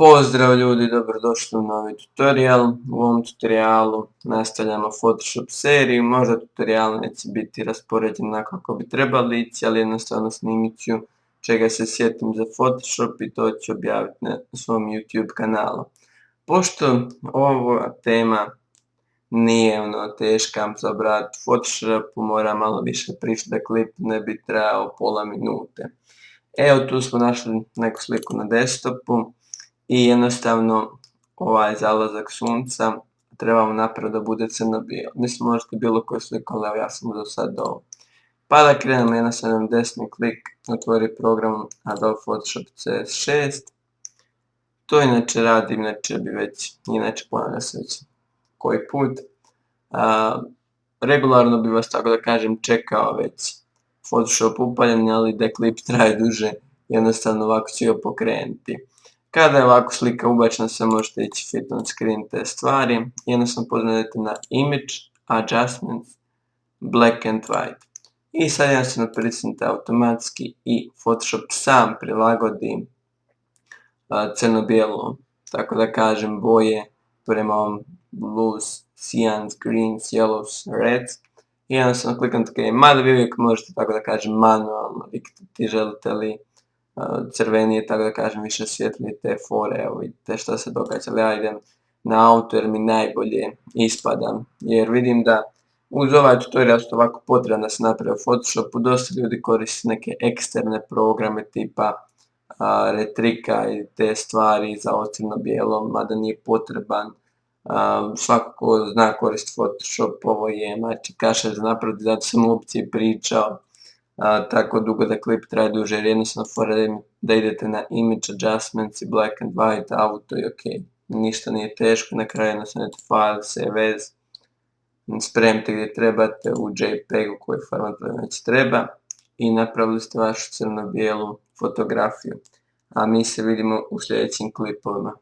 Pozdrav ljudi, dobrodošli u novi tutorial. U ovom tutorialu nastavljamo Photoshop seriju, možda tutorial neće biti raspoređen onako kako bi trebali ići, ali jednostavno snimit ću čega se sjetim za Photoshop i to ću objaviti na svom YouTube kanalu. Pošto ova tema nije teška za obraditi u Photoshopu, mora malo više pričati da klip ne bi trajao pola minute. Evo tu smo našli neku sliku na desktopu. I jednostavno ovaj zalazak sunca trebamo napraviti da bude crno-bijelo. Mislim možete bilo koju sliku, ali ja sam do sad ovo. Pa da krenemo jednostavno desni klik, otvori program Adobe Photoshop CS6. To inače radim, inače ponavlja se već koji put. Regularno bi vas, tako da kažem, čekao već Photoshop upaljen, ali da klip traje duže, jednostavno ovako ću ga pokrenuti. Kada je ovako slika ubačena, sve možete ići fit on screen te stvari. Jednostavno poznajete na Image, Adjustments, Black and White. I sad jednostavno pritisnite automatski i Photoshop sam prilagodi crno-bijelo, tako da kažem, boje prema ovom blues, cyans, greens, yellows, reds. I jednostavno kliknite OK, mada vi uvijek možete, tako da kažem, manualno diktati želite li crvenije, tako da kažem, više svjetlije te fore, evo vidite što se događa, ali ja idem na auto jer mi najbolje ispada, jer vidim da uz ovaj tutorial što ovako potrebno da se napravi u Photoshopu, dosta ljudi koristi neke eksterne programe tipa Retrika i te stvari za crno-bijelo, mada nije potreban. Svako ko zna koristiti Photoshop, ovo je kaša za napraviti, zato sam uopće pričao tako dugo da klip traje duže, jer jednostavno fora da idete na Image, Adjustments i Black and White, auto i OK. Ništa nije teško, na kraju jednostavno file, save as, spremite gdje trebate u JPEG-u koji format već treba i napravili ste vašu crno-bijelu fotografiju. A mi se vidimo u sljedećim klipovima.